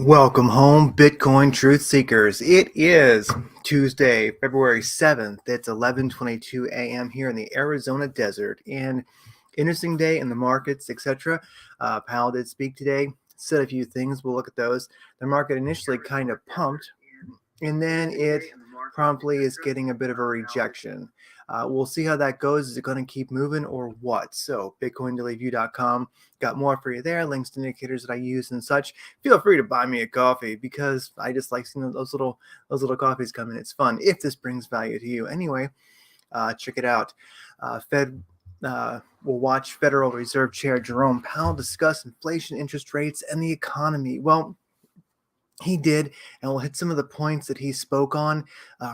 Welcome home, Bitcoin truth seekers. It is Tuesday, February 7th. It's 11:22 a.m. here in the Arizona desert. And interesting day in the markets, etc. Powell did speak today, said a few things. We'll look at those. The market initially kind of pumped, and then it promptly is getting a bit of a rejection. We'll see how that goes. Is it going to keep moving or what? So bitcoindailyview.com got more for you there, links to indicators that I use and such. Feel free to buy me a coffee because I just like seeing those little coffees come in. It's fun if this brings value to you. Anyway, check it out. Fed will watch Federal Reserve Chair Jerome Powell discuss inflation, interest rates, and the economy. Well, he did, and we'll hit some of the points that he spoke on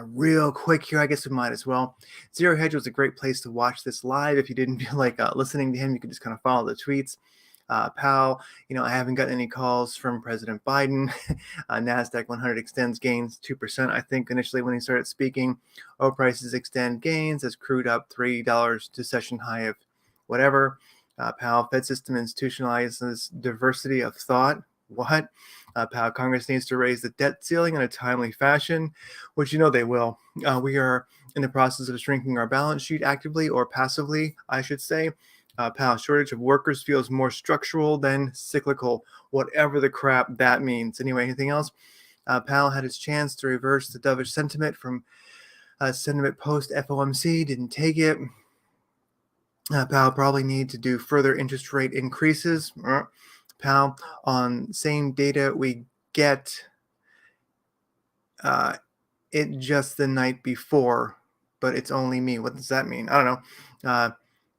real quick here. I guess we might as well. Zero Hedge was a great place to watch this live. If you didn't feel like listening to him, you could just kind of follow the tweets. Powell, I haven't gotten any calls from President Biden. NASDAQ 100 extends gains 2%, I think, initially when he started speaking. Oil prices extend gains as crude up $3 to session high of whatever. Powell, Fed system institutionalizes diversity of thought. What? Powell, Congress needs to raise the debt ceiling in a timely fashion, which they will. We are in the process of shrinking our balance sheet actively or passively, I should say. Powell, shortage of workers feels more structural than cyclical, whatever the crap that means. Anyway, anything else? Powell had his chance to reverse the dovish sentiment from sentiment post FOMC, didn't take it. Powell probably need to do further interest rate increases. Powell, on same data we get it just the night before, but it's only me. What does that mean? I don't know.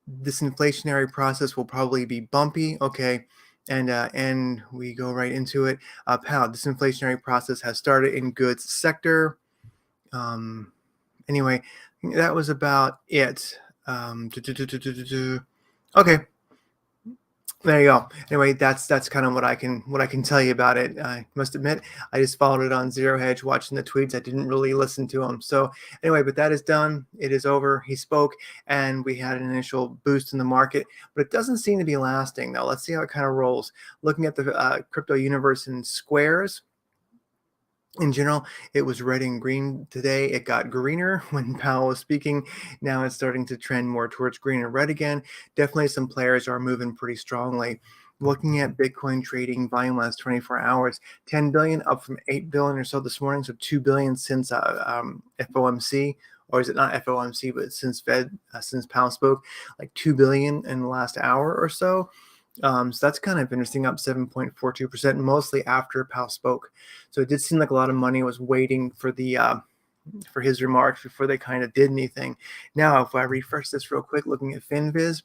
This inflationary process will probably be bumpy. Okay. And we go right into it. Powell, this inflationary process has started in goods sector. Anyway, that was about it. Okay. There you go. Anyway, that's kind of what I can tell you about it. I must admit, I just followed it on Zero Hedge, watching the tweets. I didn't really listen to them. So anyway, but that is done. It is over. He spoke, and we had an initial boost in the market, but it doesn't seem to be lasting. Now let's see how it kind of rolls. Looking at the crypto universe in squares. In general, it was red and green today. It got greener when Powell was speaking. Now it's starting to trend more towards green and red again. Definitely some players are moving pretty strongly. Looking at Bitcoin trading volume last 24 hours, 10 billion up from 8 billion or so this morning. So 2 billion since FOMC, or is it not FOMC, but since Powell spoke, like 2 billion in the last hour or so. So that's kind of interesting, up 7.42%, mostly after Powell spoke. So it did seem like a lot of money was waiting for for his remarks before they kind of did anything. Now, if I refresh this real quick, looking at FinViz,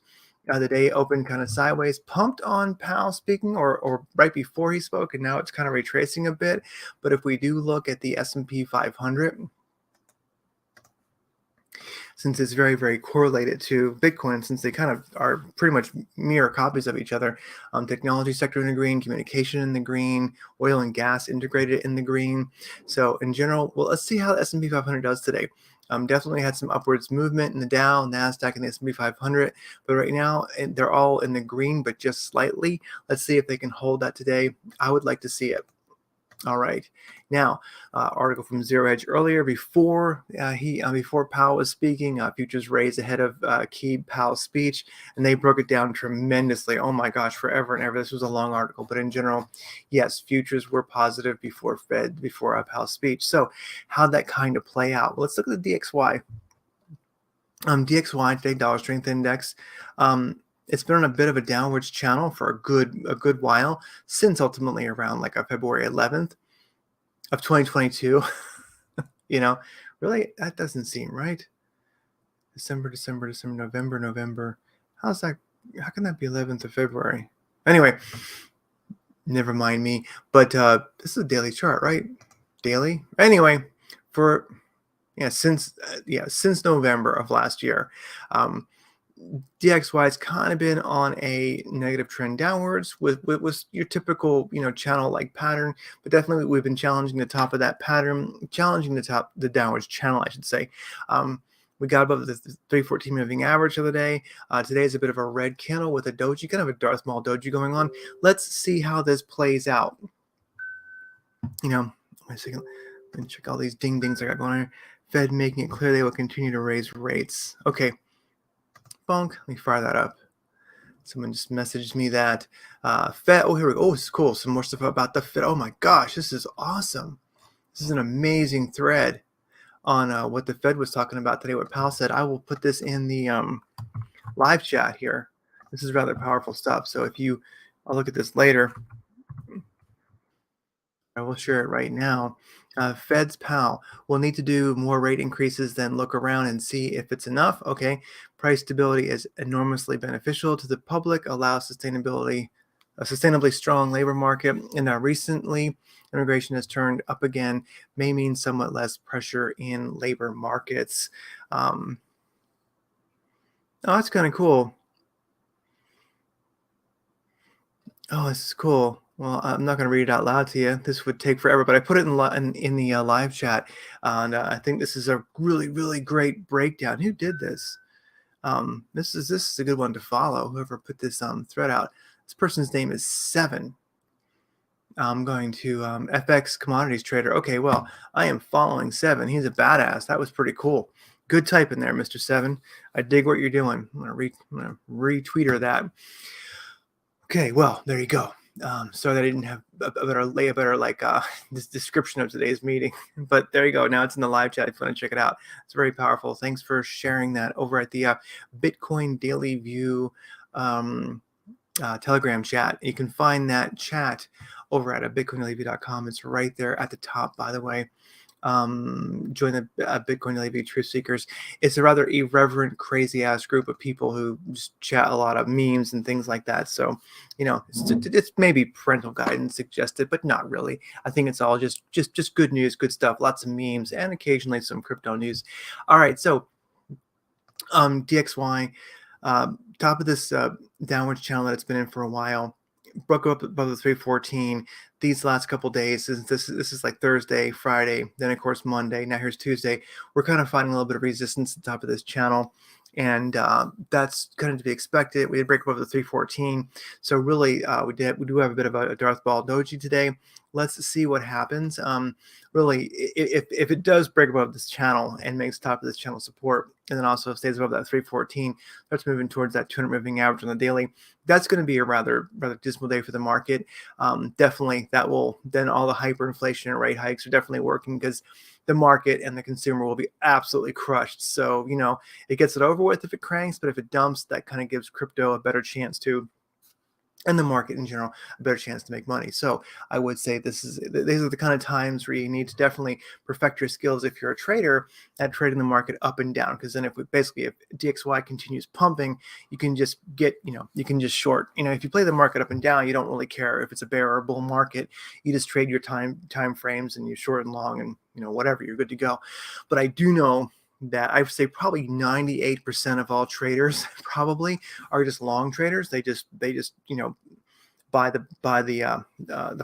the day opened kind of sideways, pumped on Powell speaking or right before he spoke, and now it's kind of retracing a bit. But if we do look at the S&P 500, since it's very, very correlated to Bitcoin, since they kind of are pretty much mirror copies of each other. Technology sector in the green, communication in the green, oil and gas integrated in the green. So in general, well, let's see how the S&P 500 does today. Definitely had some upwards movement in the Dow, NASDAQ, and the S&P 500. But right now, they're all in the green, but just slightly. Let's see if they can hold that today. I would like to see it. All right. Now, article from Zero Hedge earlier before Powell was speaking. Futures raised ahead of key Powell's speech, and they broke it down tremendously. Oh my gosh, forever and ever. This was a long article, but in general, yes, futures were positive before Powell's speech. So, how'd that kind of play out? Well, let's look at the DXY. DXY today, dollar strength index. It's been on a bit of a downwards channel for a good while, since ultimately around like a February 11th of 2022. Really, that doesn't seem right. December, November. How's that? How can that be 11th of February? Anyway, never mind me. But this is a daily chart, right? Daily. Anyway, since November of last year. DXY has kind of been on a negative trend downwards with your typical channel-like pattern, but definitely we've been challenging the top of that pattern, challenging the downwards channel, I should say. We got above the 314 moving average of the day. Today is a bit of a red candle with a doji, kind of a small doji going on. Let's see how this plays out. You know, wait a second. Let me check all these ding dings I got going on here. Fed making it clear they will continue to raise rates. Okay, bonk. Let me fire that up. Someone just messaged me that Fed. Oh, here we go. Oh, this is cool. Some more stuff about the Fed. Oh my gosh, this is awesome. This is an amazing thread on what the Fed was talking about today. What Powell said. I will put this in the live chat here. This is rather powerful stuff. So if you, I'll look at this later. I will share it right now. Fed's Powell will need to do more rate increases than look around and see if it's enough. Okay. Price stability is enormously beneficial to the public, allows sustainability, a sustainably strong labor market. And now recently, immigration has turned up again, may mean somewhat less pressure in labor markets. Oh, that's kind of cool. Oh, this is cool. Well, I'm not going to read it out loud to you. This would take forever, but I put it in the live chat, and I think this is a really great breakdown. Who did this? This is a good one to follow. Whoever put this thread out. This person's name is Seven. I'm going to FX commodities trader. Okay, well, I am following Seven. He's a badass. That was pretty cool. Good type in there, Mr. Seven. I dig what you're doing. I'm gonna retweeter that. Okay, well, there you go. So that I didn't have a better like this description of today's meeting, but there you go. Now it's in the live chat if you want to check it out. It's very powerful. Thanks for sharing that over at the Bitcoin Daily View Telegram chat. You can find that chat over at bitcoindaily.com. It's right there at the top, by the way. Join the Bitcoin Daily View Truth Seekers. It's a rather irreverent, crazy ass group of people who just chat a lot of memes and things like that. So, it's maybe parental guidance suggested, but not really. I think it's all just good news, good stuff, lots of memes, and occasionally some crypto news. All right, so DXY, top of this downward channel that it's been in for a while, broke up above the 314 these last couple days. This is like Thursday, Friday, then of course Monday. Now here's Tuesday. We're kind of finding a little bit of resistance at the top of this channel, and that's kind of to be expected. We did break above the 314, so really we do have a bit of a Darth Ball doji today. Let's see what happens. Really, if it does break above this channel and makes top of this channel support, and then also stays above that 314, starts moving towards that 200 moving average on the daily, that's going to be a rather dismal day for the market. Definitely, that will then all the hyperinflation and rate hikes are definitely working because the market and the consumer will be absolutely crushed. So it gets it over with if it cranks, but if it dumps, that kind of gives crypto a better chance to, and the market in general, a better chance to make money. So I would say these are the kind of times where you need to definitely perfect your skills if you're a trader at trading the market up and down. Because then if DXY continues pumping, you can just you can just short. If you play the market up and down, you don't really care if it's a bear or bull market. You just trade your time frames and you short and long and whatever, you're good to go. But I do know that I would say probably 98% of all traders probably are just long traders. They just buy the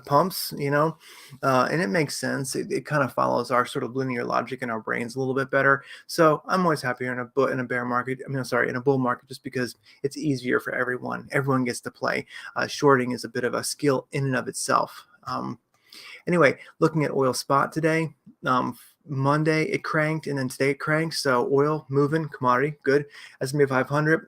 pumps, and it makes sense. It kind of follows our sort of linear logic in our brains a little bit better. So I'm always happier in a bear market. In a bull market, just because it's easier for everyone. Everyone gets to play. Shorting is a bit of a skill in and of itself. Anyway, looking at oil spot today, Monday it cranked and then today it cranked. So oil moving, commodity, good. S&P 500,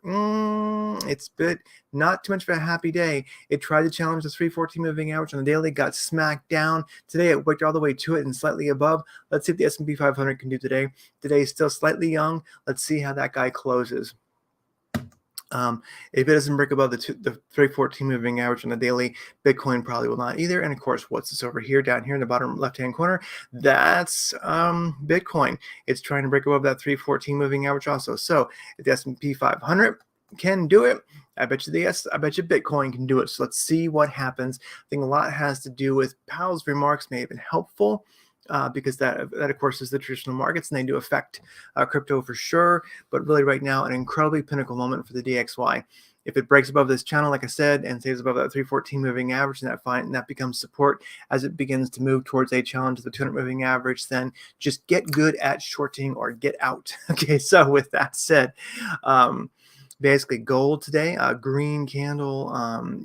it's bit not too much of a happy day. It tried to challenge the 314 moving average on the daily, got smacked down. Today it worked all the way to it and slightly above. Let's see if the S&P 500 can do today. Today is still slightly young. Let's see how that guy closes. If it doesn't break above the 314 moving average on the daily, Bitcoin probably will not either. And of course, what's this over here, down here in the bottom left-hand corner? That's Bitcoin. It's trying to break above that 314 moving average also. So if the S&P 500 can do it, I bet you Bitcoin can do it. So let's see what happens. I think a lot has to do with Powell's remarks may have been helpful. Because that of course is the traditional markets, and they do affect crypto for sure. But really right now, an incredibly pinnacle moment for the DXY. If it breaks above this channel, like I said, and stays above that 314 moving average, and that becomes support as it begins to move towards a challenge of the 200 moving average, then just get good at shorting or get out. Okay, so with that said, Basically, gold today, a green candle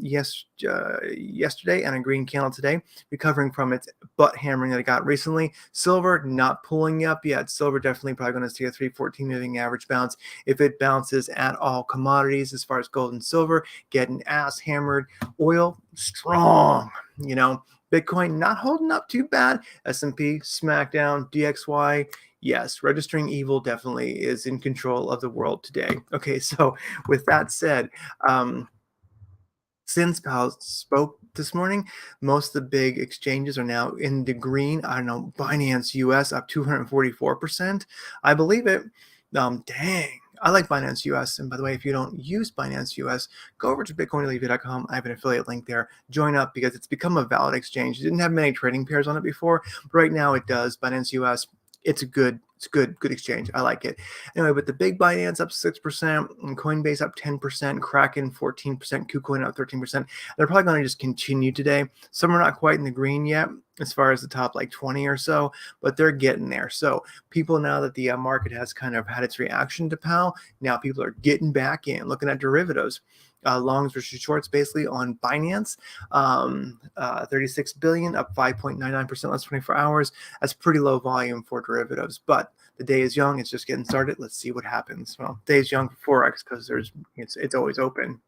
yesterday, and a green candle today, recovering from its butt hammering that it got recently. Silver not pulling up yet. Silver definitely probably going to see a 314 moving average bounce. If it bounces at all, commodities as far as gold and silver getting ass hammered. Oil strong, Bitcoin not holding up too bad. S&P smackdown. DXY, yes, registering evil definitely is in control of the world today. Okay, so with that said, since Powell spoke this morning, most of the big exchanges are now in the green. I don't know, Binance US up 244%. I believe it. Dang. I like Binance US. And by the way, if you don't use Binance US, go over to bitcoinreview.com. I have an affiliate link there. Join up because it's become a valid exchange. It didn't have many trading pairs on it before, but right now it does. Binance US, it's a good exchange. I like it. Anyway, but the big Binance up 6%, and Coinbase up 10%, Kraken 14%, KuCoin up 13%. They're probably going to just continue today. Some are not quite in the green yet as far as the top like 20 or so, but they're getting there. So people, now that the market has kind of had its reaction to Powell, now people are getting back in, looking at derivatives. Longs versus shorts basically on Binance, 36 billion, up 5.99% last 24 hours. That's pretty low volume for derivatives, but the day is young. It's just getting started. Let's see what happens. Well, day is young for Forex because it's always open.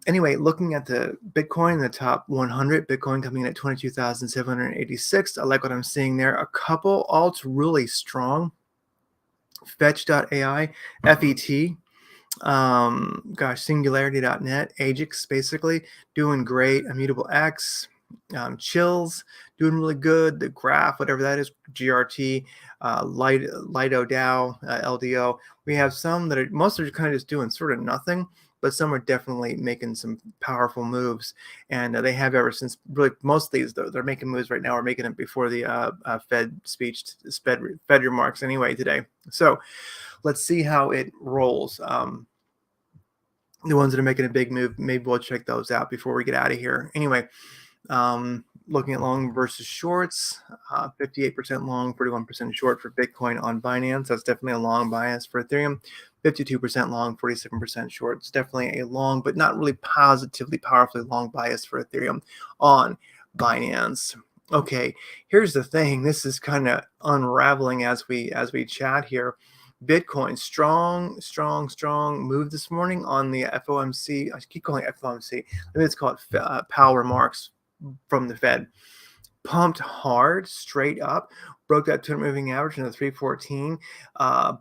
Anyway, looking at the Bitcoin, the top 100, Bitcoin coming in at 22,786. I like what I'm seeing there. A couple alts really strong. Fetch.ai, FET, Singularity.net, Ajax basically doing great. Immutable X, Chills doing really good. The Graph, whatever that is, GRT, Lido DAO, LDO. We have some that are, most are kind of just doing sort of nothing, but some are definitely making some powerful moves, and they have ever since. Really, most of these, though, they're making moves right now, or making it before the Fed speech, Fed remarks anyway today. So let's see how it rolls. The ones that are making a big move, maybe we'll check those out before we get out of here. Anyway, looking at long versus shorts, 58% long, 41% short for Bitcoin on Binance. That's definitely a long bias for Ethereum. 52% long, 47% short. It's definitely a long, but not really positively, powerfully long bias for Ethereum on Binance. Okay, here's the thing. This is kind of unraveling as we chat here. Bitcoin, strong move this morning on the FOMC. I keep calling it FOMC. I mean, it's called Powell remarks from the Fed. Pumped hard, straight up, broke that 200 moving average in the 314,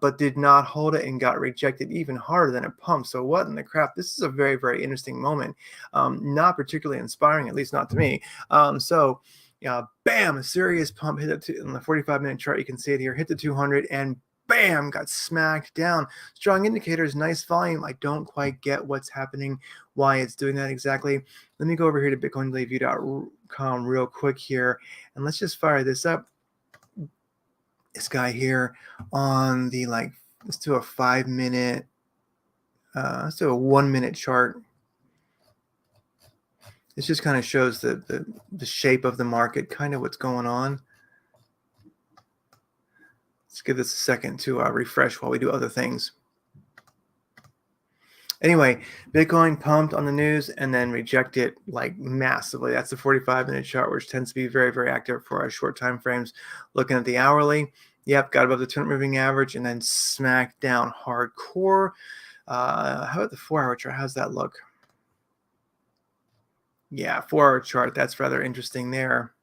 but did not hold it and got rejected even harder than it pumped. So what in the crap? This is a very, very interesting moment. Not particularly inspiring, at least not to me. Bam, a serious pump hit it in the 45-minute chart. You can see it here, hit the 200 and bam, got smacked down. Strong indicators, nice volume. I don't quite get what's happening, why it's doing that exactly. Let me go over here to bitcoinreview.com real quick here, and let's just fire this up. This guy here on the, let's do a 5-minute, let's do a 1-minute chart. This just kind of shows the shape of the market, kind of what's going on. Let's give this a second to refresh while we do other things. Anyway, Bitcoin pumped on the news and then rejected massively. That's the 45-minute chart, which tends to be very, very active for our short time frames. Looking at the hourly, yep, got above the 200 moving average and then smacked down hardcore. How about the 4-hour chart? How's that look? Yeah, 4-hour chart. That's rather interesting there.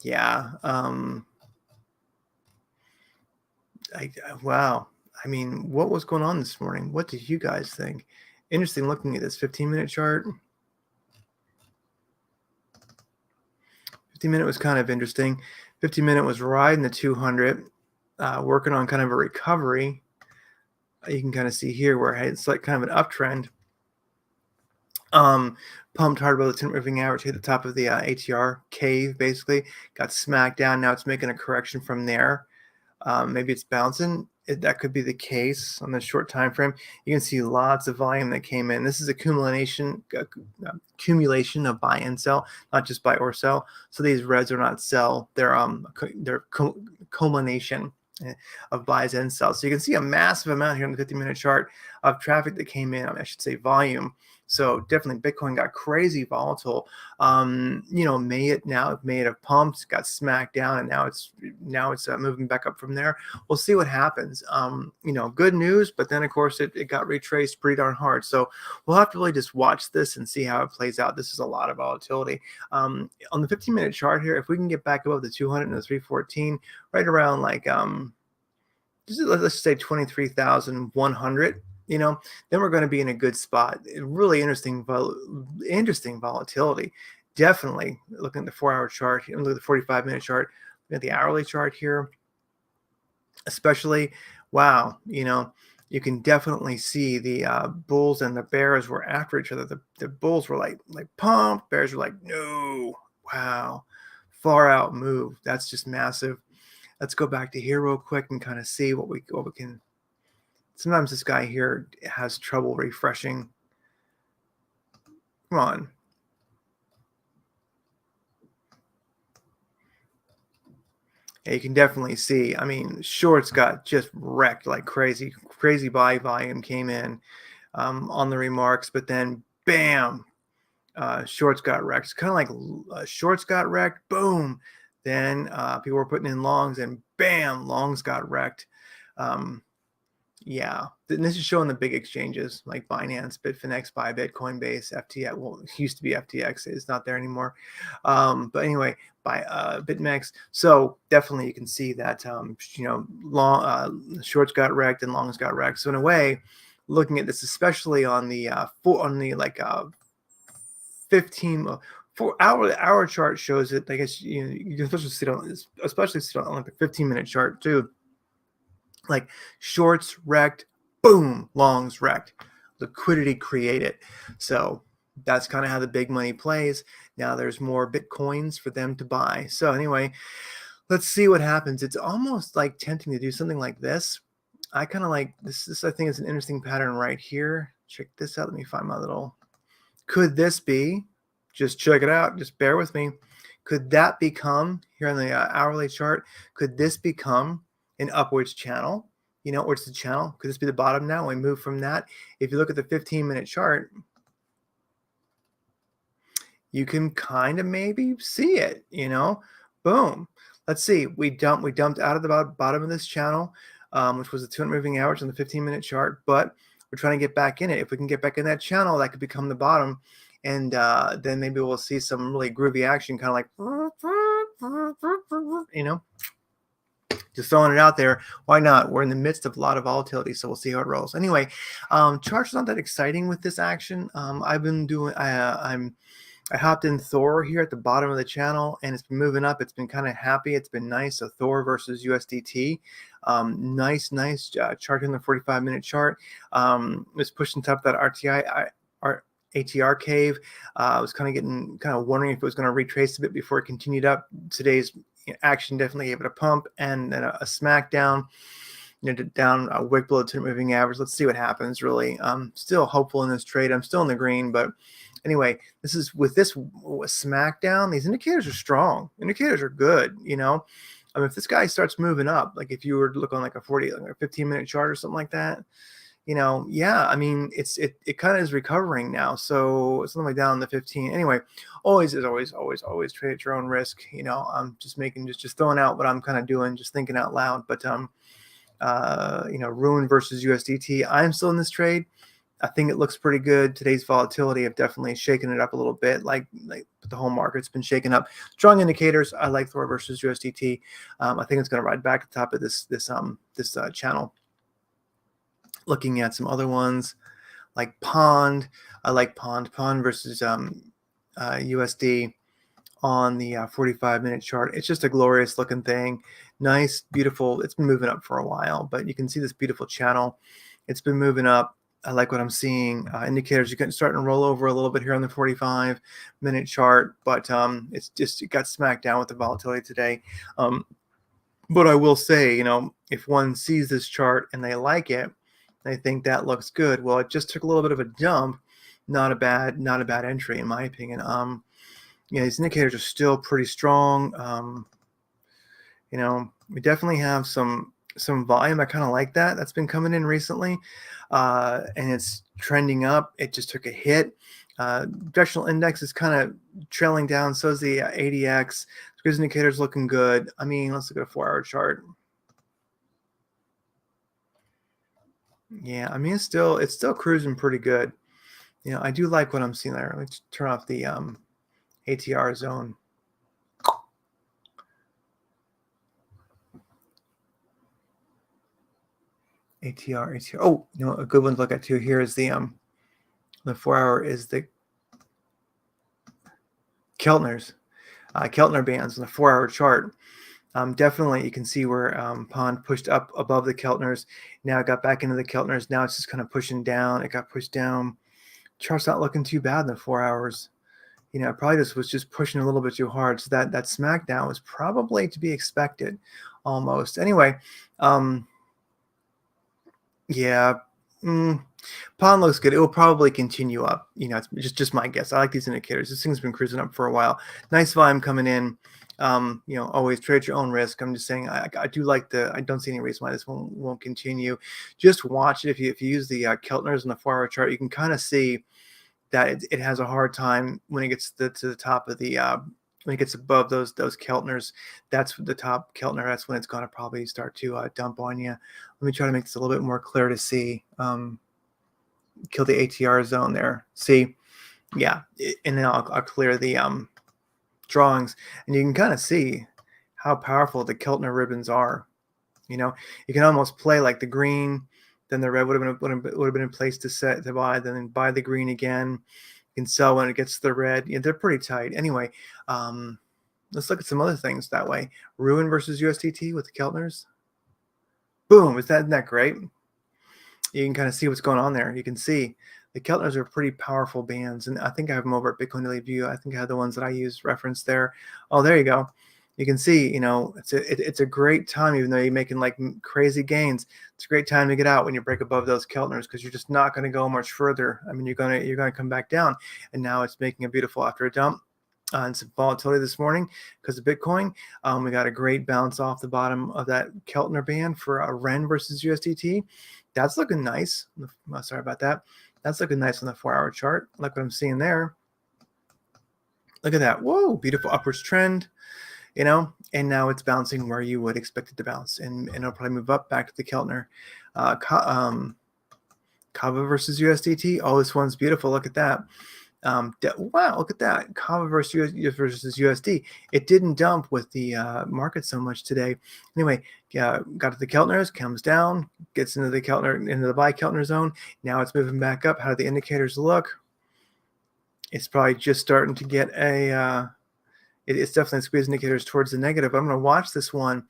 Yeah. Wow. I mean, what was going on this morning? What did you guys think? Interesting looking at this 15-minute chart. 15-minute was kind of interesting. 15-minute was riding the 200, working on kind of a recovery. You can kind of see here where it's like kind of an uptrend. Pumped hard above the 10 moving average, hit the top of the ATR cave, basically. Got smacked down. Now it's making a correction from there. Maybe it's bouncing. That could be the case on the short time frame. You can see lots of volume that came in. This is accumulation of buy and sell, not just buy or sell. So these reds are not sell. They're culmination of buys and sells. So you can see a massive amount here on the 50-minute chart of traffic that came in. I should say volume. So definitely Bitcoin got crazy volatile. May it have pumped, got smacked down, and now it's moving back up from there. We'll see what happens. Good news, but then of course it got retraced pretty darn hard. So we'll have to really just watch this and see how it plays out. This is a lot of volatility. On the 15-minute chart here, if we can get back above the 200 and the 314, right around like let's just say 23,100, then we're going to be in a good spot. Really interesting volatility. Definitely looking at the 4-hour chart, look at the 45-minute chart, look at the hourly chart here, especially. Wow, you can definitely see the bulls and the bears were after each other. The bulls were like pump, bears were like no. Wow, far out move. That's just massive. Let's go back to here real quick and kind of see what we can. Sometimes this guy here has trouble refreshing. Come on. Yeah, you can definitely see. I mean, shorts got just wrecked like crazy. Crazy buy volume came in on the remarks, but then bam, shorts got wrecked. It's kind of like shorts got wrecked. Boom. Then people were putting in longs, and bam, longs got wrecked. Yeah, and this is showing the big exchanges like Binance, Bitfinex, Bybit, Coinbase, FTX. Well, it used to be FTX; it's not there anymore. But anyway, by BitMEX. So definitely, you can see that long shorts got wrecked and longs got wrecked. So in a way, looking at this, especially on the 15 hour chart, shows it. I guess you can especially see it on like the 15-minute chart too. Like shorts wrecked, boom, longs wrecked, liquidity created. So that's kind of how the big money plays. Now there's more Bitcoins for them to buy. So anyway, let's see what happens. It's almost like tempting to do something like this. I kind of like this. I think is an interesting pattern right here. Check this out. Let me find my little. Could this be? Just check it out. Just bear with me. Could that become here on the hourly chart? Could this become an upwards channel? Or it's the channel. Could this be the bottom now? We move from that. If you look at the 15-minute chart, you can kind of maybe see it. Boom. Let's see. We dumped out of the bottom of this channel, which was the 200 moving average on the 15-minute chart. But we're trying to get back in it. If we can get back in that channel, that could become the bottom. And then maybe we'll see some really groovy action, kind of like, just throwing it out there. Why not? We're in the midst of a lot of volatility, so we'll see how it rolls. Anyway, chart's not that exciting with this action. I've been doing. I hopped in Thor here at the bottom of the channel, and it's been moving up. It's been kind of happy. It's been nice. So Thor versus USDT. Nice chart in the 45-minute chart. It's pushing top of that ATR cave. I was kind of wondering if it was going to retrace a bit before it continued up. Today's action definitely gave it a pump and then a smackdown, down a wick below 200 moving average. Let's see what happens. Really, I'm still hopeful in this trade. I'm still in the green, but anyway, this is with this smackdown. These indicators are strong. Indicators are good. If this guy starts moving up, like if you were to look on like a 15-minute chart or something like that, yeah, I mean, it kind of is recovering now. So it's something like down the 15. Anyway, always trade at your own risk. I'm just just throwing out what I'm kind of doing, just thinking out loud. But Ruin versus USDT. I'm still in this trade. I think it looks pretty good. Today's volatility have definitely shaken it up a little bit. Like the whole market's been shaken up. Strong indicators. I like Thor versus USDT. I think it's going to ride back at the top of this channel. Looking at some other ones like Pond. I like Pond versus USD on the 45-minute chart. It's just a glorious looking thing. Nice, beautiful. It's been moving up for a while, but you can see this beautiful channel. It's been moving up. I like what I'm seeing. Indicators are starting to roll over a little bit here on the 45-minute chart, but it got smacked down with the volatility today. But I will say, if one sees this chart and they like it, they think that looks good. Well, it just took a little bit of a jump. Not a bad entry in my opinion. These indicators are still pretty strong. We definitely have some some volume. I kind of like that. That's been coming in recently, and it's trending up. It just took a hit. Directional index is kind of trailing down. So is the ADX. Squeeze indicator's looking good. I mean, let's look at a 4-hour chart. Yeah, I mean, it's still cruising pretty good. You know, I do like what I'm seeing there. Let's turn off the ATR zone. ATR. Oh, you know, a good one to look at too. Here is the 4-hour is the Keltner's. Keltner bands on the 4-hour chart. Definitely, you can see where Pond pushed up above the Keltners. Now it got back into the Keltners. Now it's just kind of pushing down. It got pushed down. Chart's not looking too bad in the 4 hours. You know, it probably was just pushing a little bit too hard. So that smackdown was probably to be expected, almost. Anyway, yeah. Pond looks good. It will probably continue up. You know, it's just my guess. I like these indicators. This thing's been cruising up for a while. Nice volume coming in. You know, always trade at your own risk. I'm just saying I do like I don't see any reason why this won't continue. Just watch it. If you use the Keltners on the 4-hour chart, you can kind of see that it has a hard time when it gets to the top of the when it gets above those Keltners. That's the top Keltner. That's when it's going to probably start to dump on you. Let me try to make this a little bit more clear to see. Kill the ATR zone there. See, yeah, and then I'll clear the drawings, and you can kind of see how powerful the Keltner ribbons are. You know, you can almost play like the green, then the red would have been in place to buy, then buy the green again. You can sell when it gets to the red. Yeah, they're pretty tight. Anyway, let's look at some other things that way. Ruin versus USDT with the Keltners. Boom! Isn't that great? You can kind of see what's going on there. You can see the Keltners are pretty powerful bands, and I think I have them over at Bitcoin Daily View. I think I have the ones that I use referenced there. Oh, there you go. You can see, you know, it's a great time, even though you're making like crazy gains. It's a great time to get out when you break above those Keltners, because you're just not going to go much further. I mean, you're gonna come back down, and now it's making a beautiful after a dump. And some volatility this morning because of Bitcoin. We got a great bounce off the bottom of that Keltner band for a REN versus USDT. That's looking nice. Sorry about that. That's looking nice on the 4-hour chart. Look what I'm seeing there. Look at that. Whoa, beautiful upwards trend. You know, and now it's bouncing where you would expect it to bounce, and it'll probably move up back to the Keltner. Kava versus USDT. Oh, this one's beautiful. Look at that. Wow, look at that. Kava versus USD. It didn't dump with the market so much today. Anyway, got to the Keltners, comes down, gets into the buy Keltner zone. Now it's moving back up. How do the indicators look? It's probably just starting to get it's definitely squeezing indicators towards the negative. I'm going to watch this one.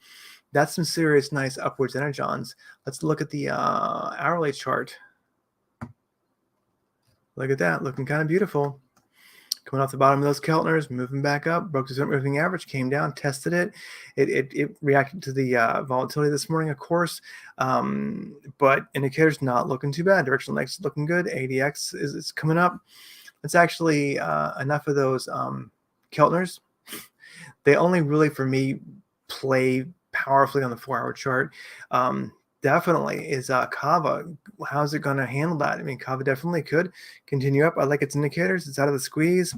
That's some serious nice upwards energons. Let's look at the hourly chart. Look at that, looking kind of beautiful. Coming off the bottom of those Keltners, moving back up, broke the moving average, came down, tested it. It reacted to the volatility this morning, of course, but indicators not looking too bad. Directional index is looking good. ADX is coming up. It's actually enough of those Keltners. They only really, for me, play powerfully on the 4-hour chart. Definitely is Kava. How's it going to handle that? I mean, Kava definitely could continue up. I like its indicators. It's out of the squeeze.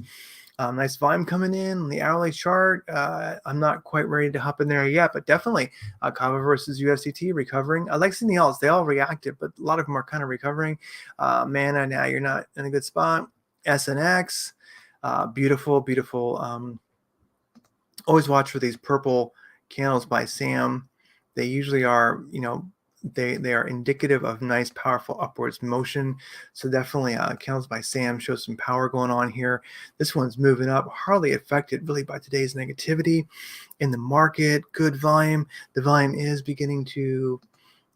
Nice volume coming in on the hourly chart. I'm not quite ready to hop in there yet, but definitely Kava versus USDT recovering. I like seeing the alts. They all reacted, but a lot of them are kind of recovering. Mana, now you're not in a good spot. SNX, beautiful, beautiful. Always watch for these purple candles by Sam. They usually are, you know, they are indicative of nice, powerful upwards motion. So definitely candles by Sam shows some power going on here. This one's moving up, hardly affected really by today's negativity in the market. Good volume. The volume is beginning to,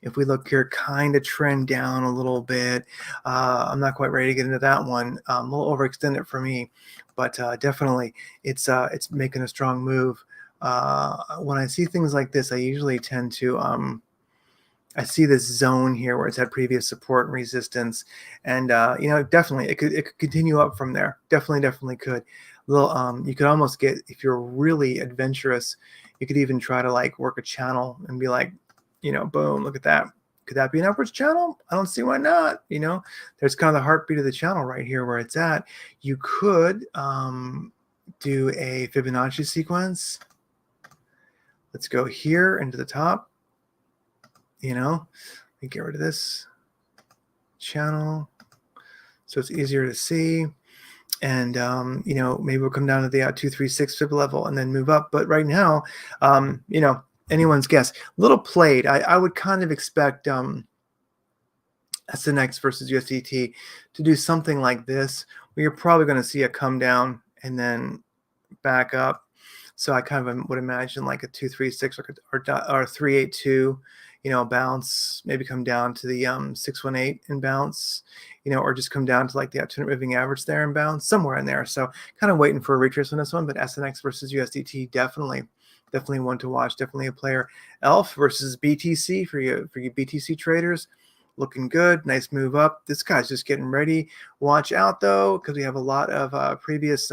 if we look here, kind of trend down a little bit. I'm not quite ready to get into that one. A little overextended for me, but definitely it's making a strong move. When I see things like this, I usually tend to I see this zone here where it's had previous support and resistance, and you know, definitely it could continue up from there. Definitely could. You could almost get, if you're really adventurous, you could even try to like work a channel and be like, boom, look at that. Could that be an upwards channel? I don't see why not. There's kind of the heartbeat of the channel right here where it's at. You could do a Fibonacci sequence. Let's go here into the top. Let me get rid of this channel so it's easier to see. And, maybe we'll come down to the 236 fib level and then move up. But right now, anyone's guess. Little played. I would kind of expect SNX versus USDT to do something like this, where you're probably going to see a come down and then back up. So I kind of would imagine like a 236 or 382, bounce, maybe come down to the 618 and bounce, or just come down to like the 200 moving average there and bounce somewhere in there. So kind of waiting for a retrace on this one, but SNX versus USDT definitely one to watch. Definitely a player. ELF versus BTC for you BTC traders. Looking good. Nice move up. This guy's just getting ready. Watch out though, because we have a lot of previous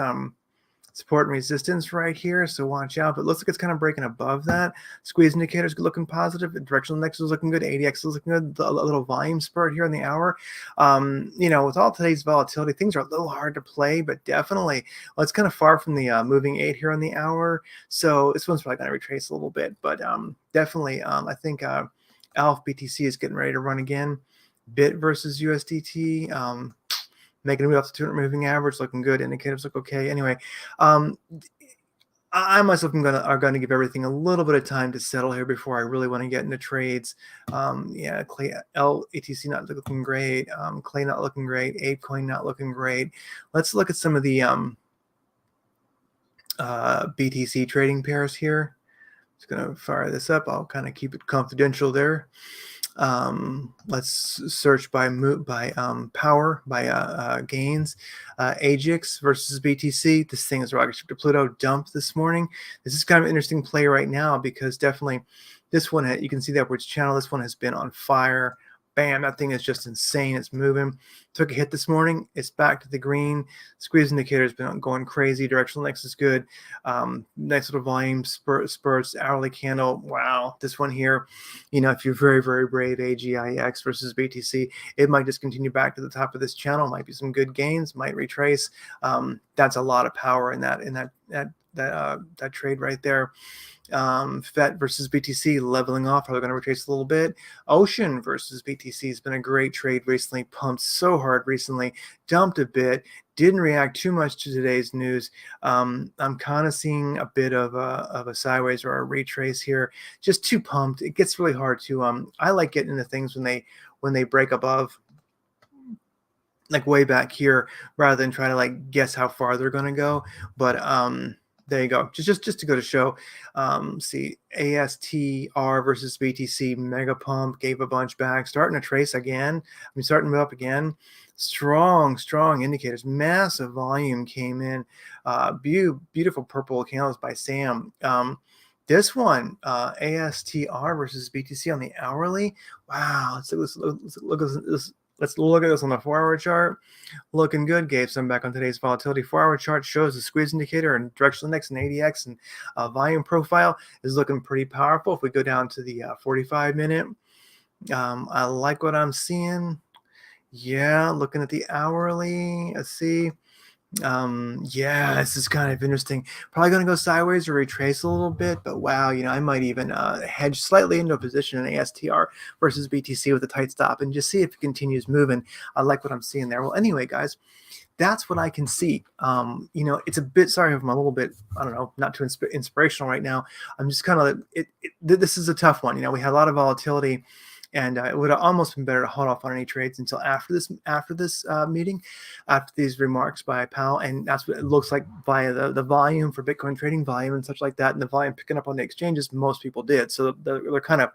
support and resistance right here, so watch out. But it looks like it's kind of breaking above that. Squeeze indicators looking positive. Directional index is looking good. ADX is looking good. A little volume spurt here in the hour. With all today's volatility, things are a little hard to play, but definitely, it's kind of far from the moving 8 here on the hour. So this one's probably going to retrace a little bit, but definitely, I think ALF BTC is getting ready to run again. Bit versus USDT. Making a move off the 200 moving average, looking good. Indicators look okay. Anyway, I myself are going to give everything a little bit of time to settle here before I really want to get into trades. Clay LATC not looking great. Clay not looking great. ApeCoin not looking great. Let's look at some of the BTC trading pairs here. Just going to fire this up. I'll kind of keep it confidential there. Let's search by power, by gains. AGIX versus BTC. This thing is rocket ship to Pluto dumped this morning. This is kind of an interesting play right now because definitely this one, you can see the upwards channel. This one has been on fire. Bam, that thing is just insane. It's moving. Took a hit this morning. It's back to the green. Squeeze indicator has been going crazy. Directional index is good. Nice little volume spurts. Hourly candle. Wow. This one here, if you're very, very brave, AGIX versus BTC, it might just continue back to the top of this channel. Might be some good gains. Might retrace. That's a lot of power in that trade right there. FET versus BTC leveling off. Probably going to retrace a little bit. Ocean versus BTC has been a great trade recently. Pumped so hard recently. Dumped a bit. Didn't react too much to today's news. I'm kind of seeing a bit of a sideways or a retrace here. Just too pumped. It gets really hard to. I like getting into things when they break above, like way back here, rather than try to like guess how far they're going to go. But there you go. Just to go to show. See, ASTR versus BTC, mega pump, gave a bunch back, starting to trace again. Starting to move up again. Strong indicators. Massive volume came in. Beautiful purple candles by Sam. This one, ASTR versus BTC on the hourly. Wow. Let's look at this. Let's look at this on the 4-hour chart. Looking good. Gave some back on today's volatility. 4-hour chart shows the squeeze indicator and directional index and ADX and volume profile is looking pretty powerful. If we go down to the 45-minute, I like what I'm seeing. Yeah, looking at the hourly. Let's see. This is kind of interesting. Probably going to go sideways or retrace a little bit, but wow, I might even hedge slightly into a position in ASTR versus BTC with a tight stop and just see if it continues moving. I like what I'm seeing there. Well, anyway, guys, that's what I can see. It's a bit, sorry if I'm a little bit, I don't know, not too inspirational right now. I'm just kind of, this is a tough one. We had a lot of volatility. And it would have almost been better to hold off on any trades until after this meeting, after these remarks by Powell. And that's what it looks like via the volume for Bitcoin trading volume and such like that. And the volume picking up on the exchanges, most people did. So they're kind of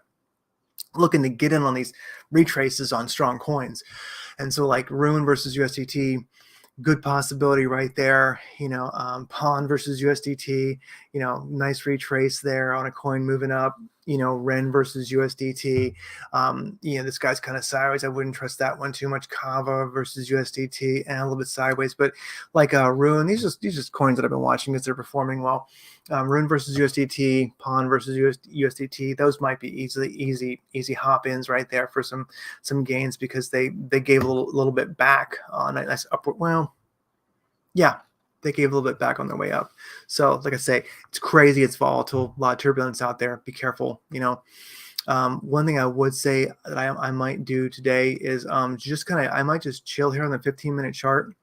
looking to get in on these retraces on strong coins. And so like Rune versus USDT, good possibility right there. Pawn versus USDT, nice retrace there on a coin moving up. Ren versus USDT. This guy's kind of sideways. I wouldn't trust that one too much. Kava versus USDT and a little bit sideways, but like Rune, these just coins that I've been watching because they're performing well. Rune versus USDT, Pawn versus USDT. Those might be easy hop-ins right there for some gains because they gave a little bit back on a nice upward. Well, yeah, they gave a little bit back on their way up. So like I say, it's crazy. It's volatile. A lot of turbulence out there. Be careful. One thing I would say that I might do today is I might just chill here on the 15-minute chart.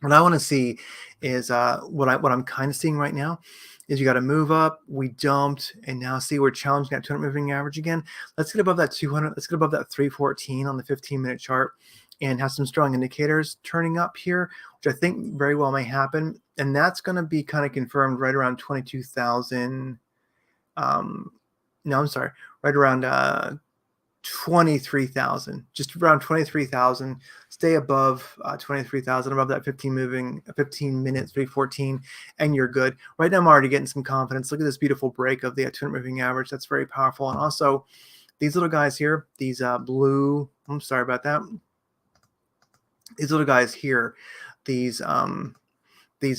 What I want to see is what I'm kind of seeing right now is you got to move up. We dumped, and now see we're challenging that 200 moving average again. Let's get above that 200. Let's get above that 314 on the 15-minute chart, and have some strong indicators turning up here, which I think very well may happen. And that's going to be kind of confirmed right around 22,000. No, I'm sorry, right around 23,000, just around 23,000. Stay above 23,000, above that 15 minutes, 314, and you're good. Right now, I'm already getting some confidence. Look at this beautiful break of the 200 moving average. That's very powerful. And also, these little guys here, these blue. I'm sorry about that. These little guys here, these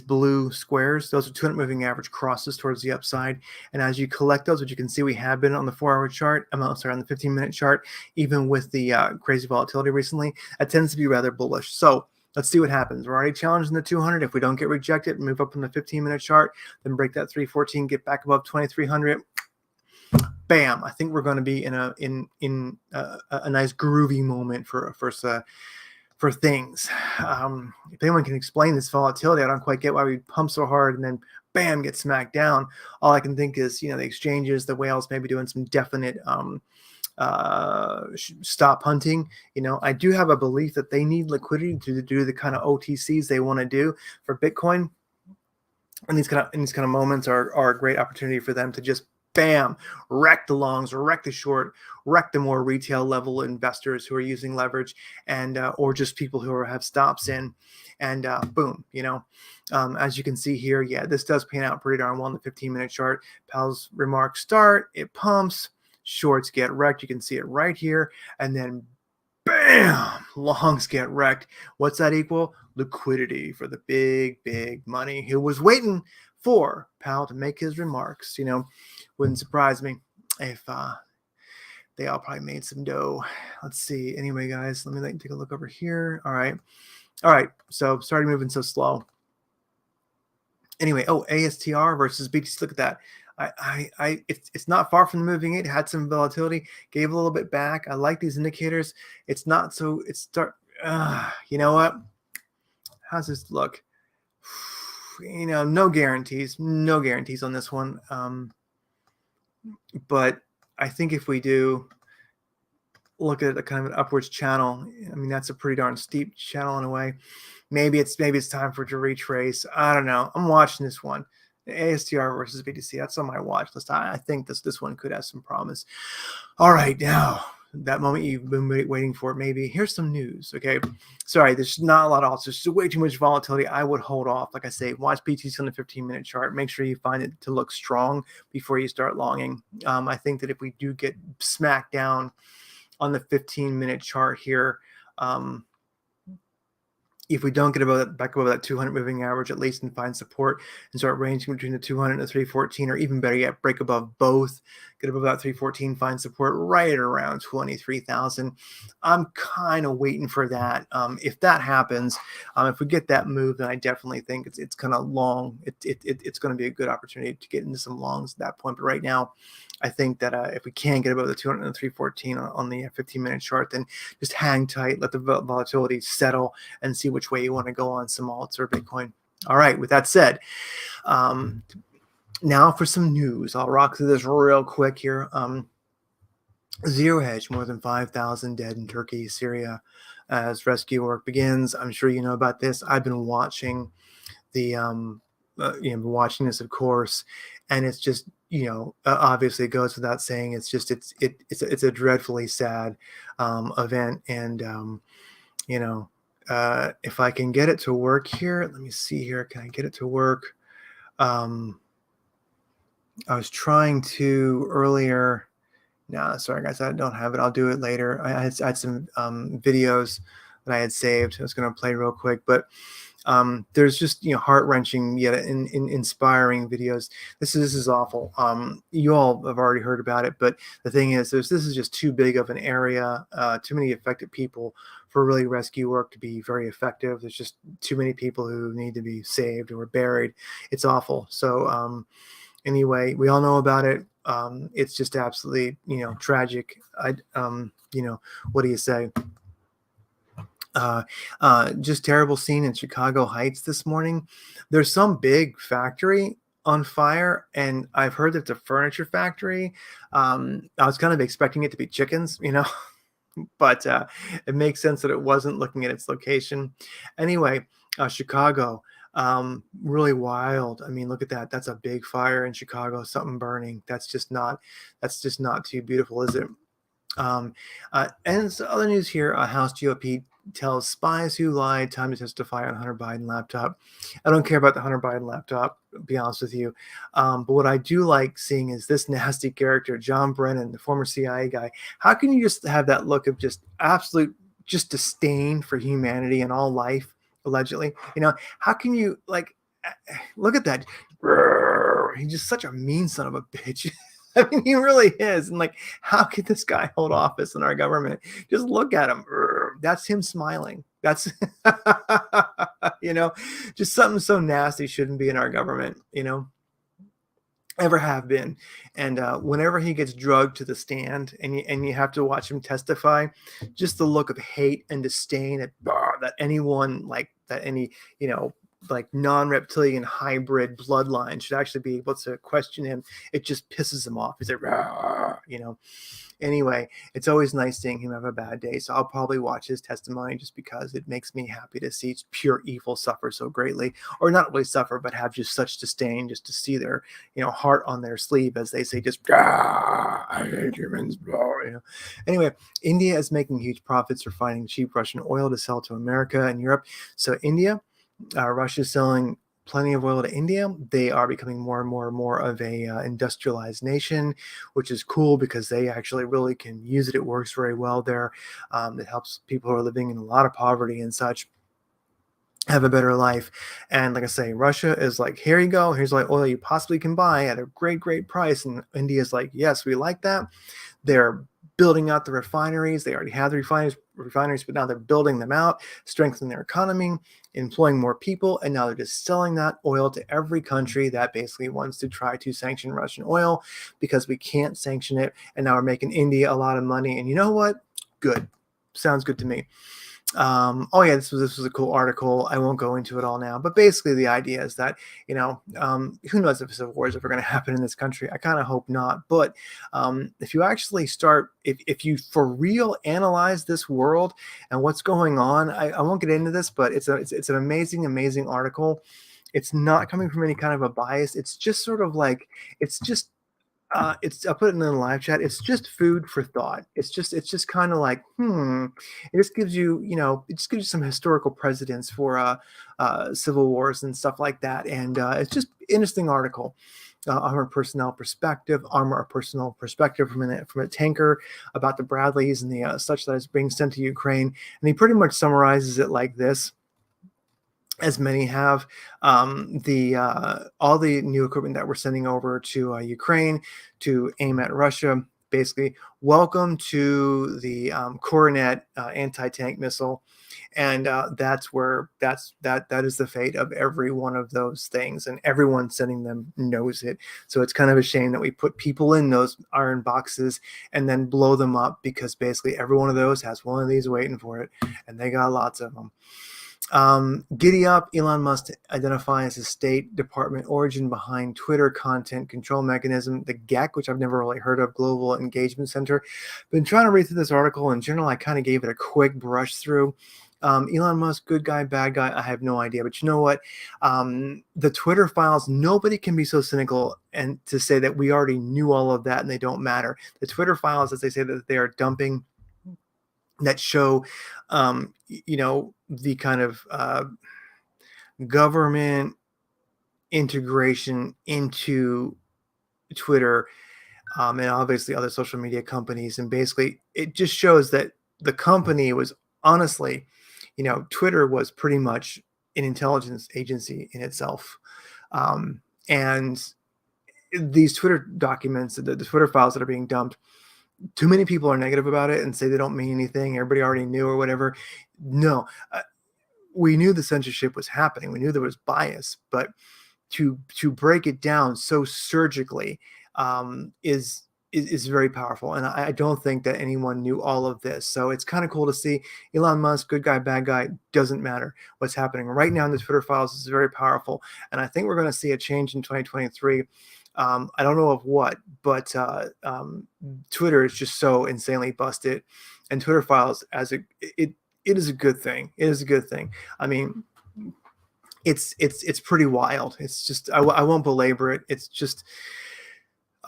blue squares, those are 200 moving average crosses towards the upside. And as you collect those, which you can see we have been on the 4-hour chart, on the 15-minute chart, even with the crazy volatility recently, that tends to be rather bullish. So let's see what happens. We're already challenging the 200. If we don't get rejected, move up on the 15-minute chart, then break that 314, get back above 2,300. Bam! I think we're going to be in a nice groovy moment for things. If anyone can explain this volatility, I don't quite get why we pump so hard and then bam, get smacked down. All I can think is, the exchanges, the whales maybe doing some definite stop hunting. I do have a belief that they need liquidity to do the kind of OTCs they want to do for Bitcoin. And these kind of moments are a great opportunity for them to just bam, wreck the longs, wreck the short, wreck the more retail level investors who are using leverage, and or just people who have stops in, and boom, as you can see here, yeah, this does pan out pretty darn well on the 15-minute chart. Powell's remarks start, it pumps, shorts get wrecked. You can see it right here, and then bam, longs get wrecked. What's that equal? Liquidity for the big money who was waiting for Powell to make his remarks. Wouldn't surprise me if they all probably made some dough. Let's see. Anyway, guys, let me take a look over here. All right. So started moving so slow. Anyway, ASTR versus BTC. Look at that. It's not far from the moving eight. Had some volatility. Gave a little bit back. I like these indicators. It's not so. You know what? How's this look? No guarantees on this one. But I think if we do look at a kind of an upwards channel, that's a pretty darn steep channel in a way. Maybe it's time for it to retrace. I don't know. I'm watching this one. ASTR versus BTC. That's on my watch list. I think this one could have some promise. All right, now that moment you've been waiting for, maybe. Here's some news, okay? Sorry, there's not a lot else. There's just way too much volatility. I would hold off. Like I say, watch BTC on the 15-minute chart. Make sure you find it to look strong before you start longing. I think that if we do get smacked down on the 15-minute chart here, if we don't get back above that 200 moving average, at least, and find support and start ranging between the 200 and the 314, or even better yet, break above both, get above that 314, find support right around 23,000. I'm kind of waiting for that. If that happens, if we get that move, then I definitely think it's kind of long. It's going to be a good opportunity to get into some longs at that point. But right now, I think that if we can get above the 200 and 314 on the 15-minute chart, then just hang tight, let the volatility settle, and see which way you want to go on some alts or Bitcoin. All right, with that said, now for some news. I'll rock through this real quick here. Zero Hedge, more than 5,000 dead in Turkey, Syria, as rescue work begins. I'm sure you know about this. I've been watching watching this, of course, and it's just, obviously it goes without saying, it's a dreadfully sad event. And if I can get it to work here, let me see here. Can I get it to work? I was trying to earlier. No, sorry guys, I don't have it. I'll do it later. I had some videos that I had saved. I was going to play real quick, but there's just heart-wrenching yet inspiring videos. This is awful. You all have already heard about it, but the thing is, this is just too big of an area, too many affected people for really rescue work to be very effective. There's just too many people who need to be saved or buried. It's awful. So anyway, we all know about it. It's just absolutely tragic. What do you say? Just terrible scene in Chicago Heights this morning. There's some big factory on fire, and I've heard that it's a furniture factory. I was kind of expecting it to be chickens, but it makes sense that it wasn't, looking at its location. Anyway, Chicago, really wild. I mean, look at that. That's a big fire in Chicago. Something burning. That's just not too beautiful, is it? And so other news here, House GOP tells spies who lied time to testify on Hunter Biden laptop. I don't care about the Hunter Biden laptop, to be honest with you. But what I do like seeing is this nasty character, John Brennan, the former CIA guy. How can you just have that look of just absolute, just disdain for humanity and all life, allegedly? How can you, look at that? He's just such a mean son of a bitch. I mean, he really is. And how could this guy hold office in our government? Just look at him. That's him smiling. That's, just something so nasty shouldn't be in our government, ever have been. And whenever he gets drugged to the stand and you have to watch him testify, just the look of hate and disdain that anyone any, non-reptilian hybrid bloodline should actually be able to question him. It just pisses him off. He's like, Anyway, it's always nice seeing him have a bad day. So I'll probably watch his testimony just because it makes me happy to see pure evil suffer so greatly, or not really suffer, but have just such disdain, just to see their, heart on their sleeve, as they say, just, I hate humans. Anyway, India is making huge profits refining cheap Russian oil to sell to America and Europe. So India, Russia is selling plenty of oil to India. They are becoming more and more and more of a industrialized nation, which is cool because they actually really can use it. It works very well there. It helps people who are living in a lot of poverty and such have a better life. And like I say, Russia is like, here you go. Here's like oil you possibly can buy at a great, great price. And India is like, yes, we like that. They're building out the refineries. They already have the refineries, but now they're building them out, strengthening their economy, employing more people, and now they're just selling that oil to every country that basically wants to try to sanction Russian oil, because we can't sanction it. And now we're making India a lot of money. And you know what? Good. Sounds good to me. Oh yeah, this was a cool article. I won't go into it all now, but basically the idea is that who knows if civil war is ever going to happen in this country. I kind of hope not, but if you actually start, if you for real analyze this world and what's going on, I won't get into this, but it's an amazing article. It's not coming from any kind of a bias. It's just sort of like, it's just I'll put it in the live chat. It's just food for thought. It's just kind of like, it just gives you, it just gives you some historical precedents for civil wars and stuff like that. And it's just interesting article. Armored personnel perspective from a tanker about the Bradleys and the such that is being sent to Ukraine. And he pretty much summarizes it like this, as many have, all the new equipment that we're sending over to Ukraine to aim at Russia. Basically, welcome to the Coronet anti-tank missile, and that is the fate of every one of those things, and everyone sending them knows it. So it's kind of a shame that we put people in those iron boxes and then blow them up, because basically every one of those has one of these waiting for it, and they got lots of them. Giddy up, Elon Musk identifies the State Department origin behind Twitter content control mechanism, the GEC, which I've never really heard of, Global Engagement Center. Been trying to read through this article. In general, I kind of gave it a quick brush through. Elon Musk, good guy, bad guy, I have no idea. But you know what? The Twitter files, nobody can be so cynical and to say that we already knew all of that and they don't matter. The Twitter files, as they say that they are dumping, that show, the kind of government integration into Twitter, and obviously other social media companies. And basically, it just shows that the company was honestly, Twitter was pretty much an intelligence agency in itself. And these Twitter documents, the Twitter files that are being dumped, too many people are negative about it and say they don't mean anything. Everybody already knew or whatever. No, we knew the censorship was happening. We knew there was bias, but to break it down so surgically is very powerful. And I don't think that anyone knew all of this. So it's kind of cool to see. Elon Musk, good guy, bad guy, doesn't matter. What's happening right now in the Twitter files is very powerful. And I think we're going to see a change in 2023. I don't know of what, but Twitter is just so insanely busted. And Twitter files, it is a good thing. It is a good thing. I mean, it's pretty wild. It's just, I won't belabor it. It's just,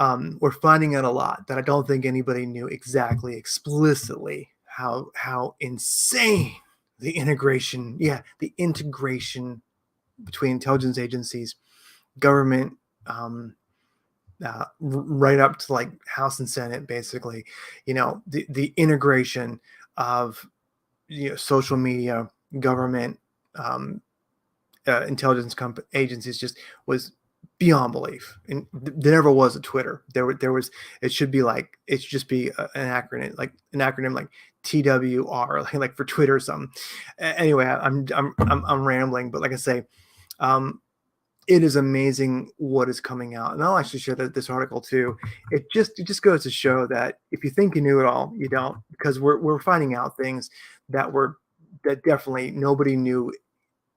we're finding out a lot that I don't think anybody knew exactly explicitly how insane the integration between intelligence agencies, government, right up to like House and Senate, basically, the integration of social media, government, intelligence agencies just was beyond belief. And there never was a Twitter. There was. It should just be an acronym like TWR, like for Twitter or something. Anyway, I'm rambling, but like I say, it is amazing what is coming out, and I'll actually share this article too. It just goes to show that if you think you knew it all, you don't, because we're finding out things that definitely nobody knew.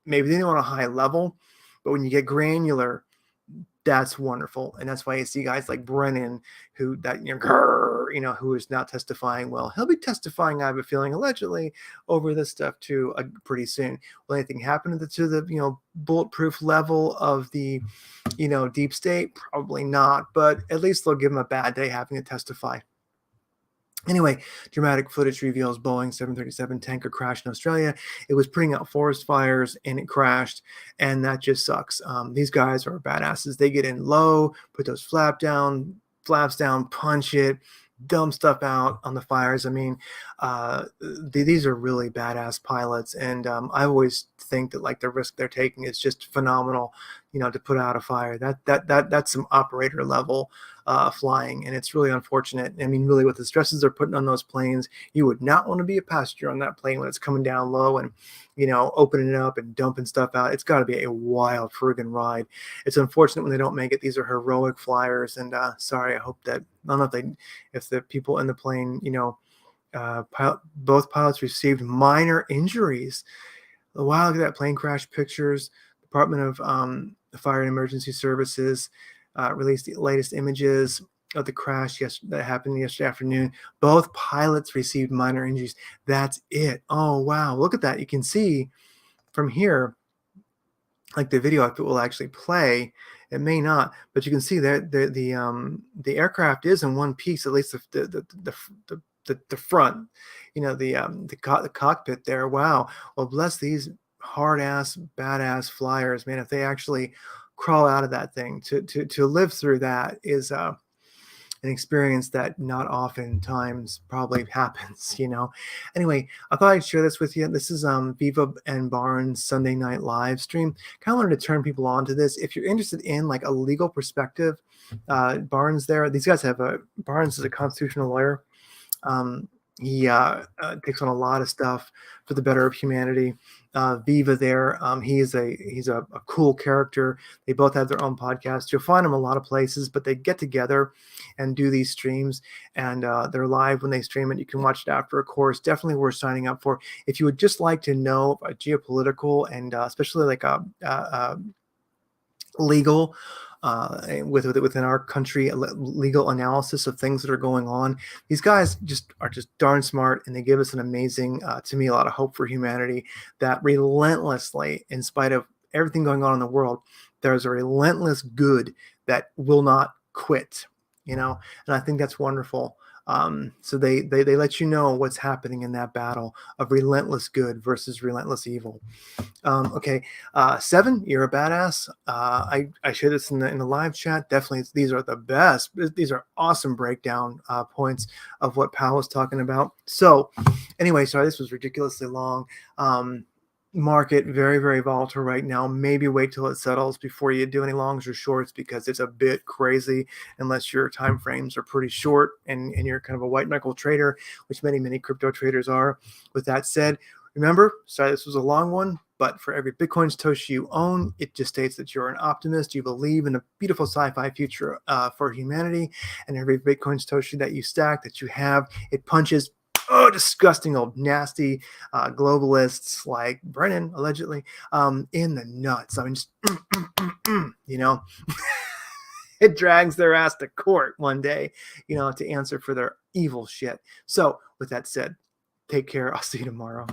Maybe they knew on a high level, but when you get granular, that's wonderful. And that's why you see guys like Brennan, who is now testifying. Well, he'll be testifying, I have a feeling, allegedly over this stuff too, pretty soon. Will anything happen to the bulletproof level of the deep state? Probably not, but at least they'll give him a bad day having to testify. Anyway, dramatic footage reveals Boeing 737 tanker crash in Australia. It was putting out forest fires and it crashed, and that just sucks. These guys are badasses. They get in low, put those flaps down, punch it, dump stuff out on the fires. I mean, these are really badass pilots, and I always think that like the risk they're taking is just phenomenal. To put out a fire, that's some operator level flying, and it's really unfortunate. I mean, really, with the stresses they're putting on those planes, you would not want to be a passenger on that plane when it's coming down low and opening it up and dumping stuff out. It's got to be a wild friggin' ride. It's unfortunate when they don't make it. These are heroic flyers, and sorry. I hope that I don't know if the people in the plane, both pilots received minor injuries. Wow, look at that plane crash pictures. Department of Fire and Emergency Services released the latest images of the crash that happened yesterday afternoon. Both pilots received minor injuries. That's it. Oh, wow. Look at that. You can see from here, like the video, if it will actually play, it may not, but you can see that the aircraft is in one piece, at least the front, the cockpit there. Wow. Well, bless these hard ass badass flyers, man. If they actually crawl out of that thing, to live through that is an experience that not oftentimes probably happens. Anyway, I thought I'd share this with you. This is Viva and Barnes Sunday Night Live stream. Kind of wanted to turn people on to this. If you're interested in like a legal perspective, Barnes these guys Barnes is a constitutional lawyer. He takes on a lot of stuff for the better of humanity. Viva there, he's a cool character. They both have their own podcast. You'll find them a lot of places, but they get together and do these streams, and they're live when they stream it. You can watch it after a course. Definitely worth signing up for. If you would just like to know geopolitical and especially like legal within our country, legal analysis of things that are going on. These guys are just darn smart, and they give us an amazing, to me, a lot of hope for humanity, that relentlessly, in spite of everything going on in the world, there's a relentless good that will not quit, and I think that's wonderful. So they let you know what's happening in that battle of relentless good versus relentless evil. Okay, Seven, you're a badass. I shared this in the live chat. Definitely, these are the best. These are awesome breakdown points of what Powell was talking about. So, anyway, sorry, this was ridiculously long. Market very, very volatile right now. Maybe wait till it settles before you do any longs or shorts, because it's a bit crazy unless your time frames are pretty short and you're kind of a white knuckle trader, which many crypto traders are. With that said, remember, sorry, this was a long one, but for every Bitcoin Satoshi you own, it just states that you're an optimist. You believe in a beautiful sci-fi future for humanity. And every Bitcoin Satoshi that you stack, that you have, it punches disgusting old nasty globalists like Brennan, allegedly, in the nuts. I mean, just, it drags their ass to court one day, to answer for their evil shit. So with that said, take care. I'll see you tomorrow.